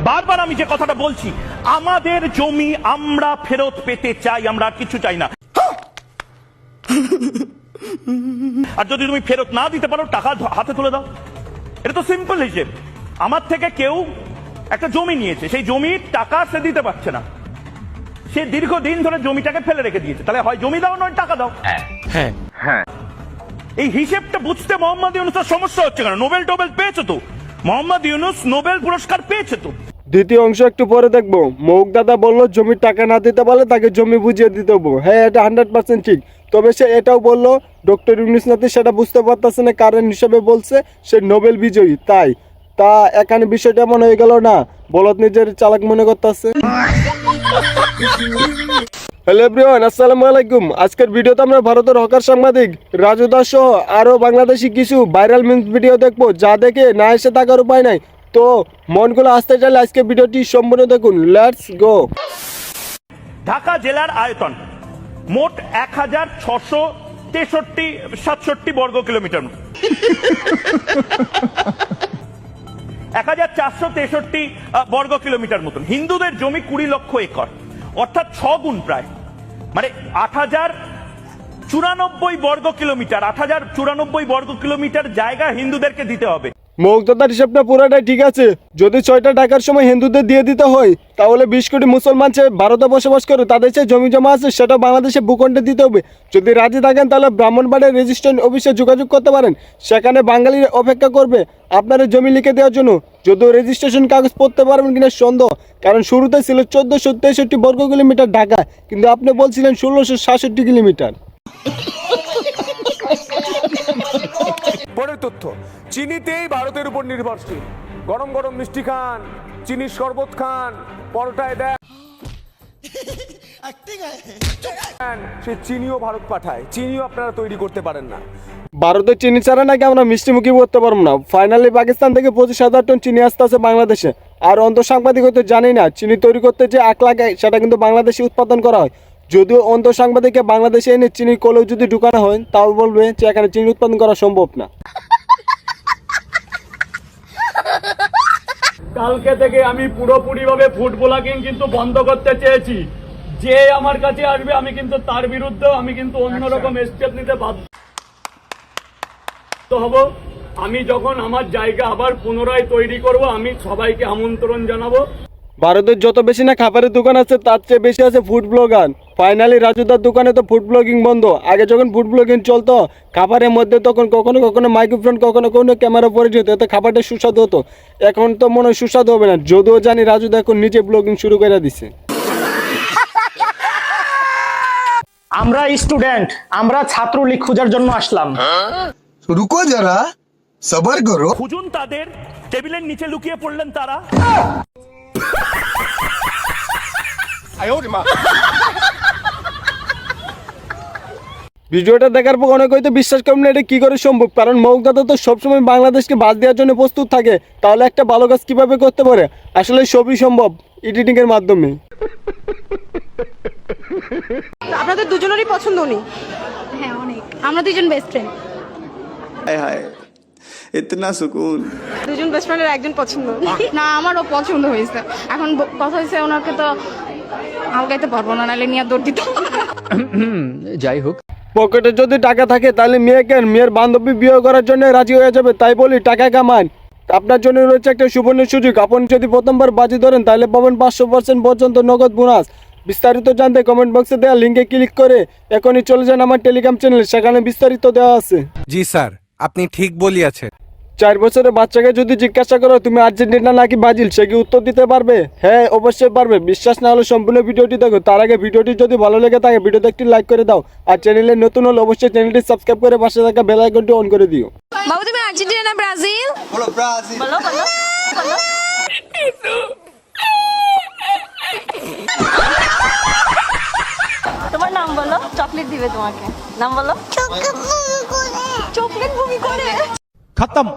বারবার আমি যে কথাটা বলছি, আমাদের জমি আমরা ফেরত পেতে চাই, আমরা আর কিছু চাই না। আর যদি তুমি ফেরত না দিতে পারো, টাকা হাতে তুলে দাও। এটা তো সিম্পল হিসেব। আমার থেকে কেউ একটা জমি নিয়েছে, সেই জমির টাকা সে দিতে পারছে না, সে দীর্ঘদিন ধরে জমিটাকে ফেলে রেখে দিয়েছে, তাহলে হয় জমি দাও নয় টাকা দাও। হ্যাঁ হ্যাঁ, এই হিসেবটা বুঝতে মোহাম্মদ ইউনূসের সমস্যা হচ্ছে কেন? নোবেল টোবেল পেয়েছে তো, মোহাম্মদ ইউনূস নোবেল পুরস্কার পেয়েছে তো। দ্বিতীয় অংশ একটু পরে দেখবো। মৌক দাদা বললো জমির টাকা না দিতে পারলে তাকে জমি বুঝিয়ে দিতে হবো। হ্যাঁ, এটা 100% ঠিক। তবে সে এটাও বললো ডক্টর ইউনূস নাতি সেটা বুঝতে পারতেছে না, কারণ হিসেবে বলছে সে নোবেল বিজয়ী, তাই তা এখানে বিষয়টা এমন হয়ে গেল না, বলত নিজের চালাক মনে করতেছে। হ্যালো এভরিওয়ান, আসসালামু আলাইকুম। আজকের ভিডিওতে আমরা ভারতের হকার সাংবাদিক রাজু দাস সহ আরও বাংলাদেশি কিছু ভাইরাল মিমস ভিডিও দেখবো, যা দেখে না এসে থাকার উপায় নাই। তো মনগুলো আসতে চাইলে আজকে ভিডিওটি সম্পূর্ণ দেখুন। Let's go. ঢাকা জেলার আয়তন মোট 1663 বর্গ কিলোমিটার, 1463 বর্গ কিলোমিটার মতন। হিন্দুদের জমি 20 লক্ষ একর, অর্থাৎ 6 গুণ প্রায়, মানে 8094 বর্গ কিলোমিটার, 8094 বর্গ কিলোমিটার জায়গা হিন্দুদেরকে দিতে হবে। মৌক দাদার হিসাবটা পুরোটাই ঠিক আছে। যদি 6টা টাকার সময় হিন্দুদের দিয়ে দিতে হয়, তাহলে 20 কোটি মুসলমান সে ভারতে বসবাস করে, তাদের সে জমি জমা আছে সেটা বাংলাদেশে ভূখণ্ডে দিতে হবে। যদি রাজি থাকেন তাহলে ব্রাহ্মণবাড়িয়ার রেজিস্ট্রেশন অফিসে যোগাযোগ করতে পারেন, সেখানে বাঙালির অপেক্ষা করবে আপনার জমি লিখে দেওয়ার জন্য। যদিও রেজিস্ট্রেশন কাগজ পড়তে পারবেন কিনা সন্দেহ, কারণ শুরুতে ছিল 1463 বর্গ কিলোমিটার ঢাকা, কিন্তু আপনি বলছিলেন 1667 কিলোমিটার। পরের তথ্য, চিনিতেই ভারতের উপর নির্ভরশীল। গরম গরম মিষ্টি খান, চিনির শরবত খান, পরোটায় দেন, সে চিনিও ভারত পাঠায়, চিনিও আপনারা তৈরি করতে পারেন না। ভারতের চিনি ছাড়া নাকি আমরা মিষ্টি মুখী করতে পারবো না। ফাইনালি পাকিস্তান থেকে 25,000 টন চিনি আসতে আছে বাংলাদেশে। আর অন্ত সাংবাদিক হয়তো জানি না, চিনি তৈরি করতে যে 1 লাখ সেটা কিন্তু বাংলাদেশে উৎপাদন করা হয়। যদিও অন্ত সাংবাদিককে বাংলাদেশে এনে চিনির কলেও যদি ঢুকানো হয়, তাও বলবে যে এখানে চিনি উৎপাদন করা সম্ভব না। কালকে থেকে আমি পুরোপুরিভাবে ফুড ব্লগিং কিন্তু বন্ধ করতে চেয়েছি। যে আমার কাছে আসবে আমি কিন্তু তার বিরুদ্ধে আমি কিন্তু অন্যরকম স্টেপ নিতে বাধ্য হব। আমি যখন আমার জায়গা আবার পুনরায় তৈরি করব, আমি সবাইকে আমন্ত্রণ জানাবো। ভারতের যত বেশি না খাবারের দোকান আছে, তার চেয়ে বেশি আছে ফুড ব্লগার। ফাইনালি রাজুদার দোকানে তো ফুড ব্লগিং বন্ধ। আগে যখন ফুড ব্লগিং চলতো খাবারের মধ্যে, তখন কখনো কখনো মাইক্রোফোন, কখনো কখনো ক্যামেরা পরে যেত, এতে খাবারটা সুস্বাদু হতো। এখন তো মনে হয় সুস্বাদু হবে না, যদিও জানি রাজুদা এখন নিজে ব্লগিং শুরু করে দিছে। আমরা স্টুডেন্ট, আমরা ছাত্রলীগ খোঁজার জন্য আসলাম। रुको जरा सबर करो। খুঁজুন তাদের, টেবিলের নিচে লুকিয়ে পড়লেন তারা। ভিডিওটা দেখার পর অনেক হয়তো বিশ্বাস করবেন না এটা কি করে সম্ভব, কারণ মৌক দাদা তো সবসময় বাংলাদেশকে বাদ দেওয়ার জন্য প্রস্তুত থাকে। তাহলে একটা ভালো কাজ কিভাবে করতে পারে? আসলে সবই সম্ভব এডিটিং এর মাধ্যমে। আপনাদের দুজনেরই পছন্দ উনি? হ্যাঁ অনেক, আমরা দুজন বেস্ট ফ্রেন্ড। हाय हाय इतना सुकून। দুজন বেস্ট ফ্রেন্ডের একজন পছন্দ না, আমারও পছন্দ হয়েছে। এখন কথা হয়েছে ওনাকে তো আলগাইতে পারবো না, নাহলে নিয়ে দৌড় দিত। যাই হোক, পকেটে যদি টাকা থাকে তাহলে মেয়েকে মেয়ের বান্ধবী বিয়ে করার জন্য রাজি হয়ে যাবে। তাই বলি টাকা কামান। আপনার জন্য রয়েছে একটা সুবর্ণ সুযোগ। আপনি যদি প্রথমবার বাজি ধরেন তাহলে পাবেন 500% পর্যন্ত নগদ বোনাস। বিস্তারিত জানতে কমেন্ট বক্সে দেওয়া লিঙ্কে ক্লিক করে এখনই চলে যান আমার টেলিগ্রাম চ্যানেলে, সেখানে বিস্তারিত দেওয়া আছে। জি স্যার, আপনি ঠিক বলিয়াছেন। 4 বছরের বাচ্চাকে যদি জিজ্ঞাসা করো তুমি আর্জেন্টিনা নাকি ব্রাজিল, সে কি উত্তর দিতে পারবে? হ্যাঁ অবশ্যই পারবে। বিশ্বাস না হলে সম্পূর্ণ ভিডিওটি দেখো। তার আগে ভিডিওটি যদি ভালো লেগে থাকে ভিডিওতে একটি লাইক করে দাও, আর চ্যানেলে নতুন হলে অবশ্যই চ্যানেলটি সাবস্ক্রাইব করে পাশে থাকা বেল আইকনটি অন করে দিও। বাবু তুমি আর্জেন্টিনা না ব্রাজিল? बोलो ब्राजील। বলো বলো বলো। তোমার নাম বলো, চকলেট দিবে তোমাকে। নাম বলো। চকলেট ভূমি করে। খতম।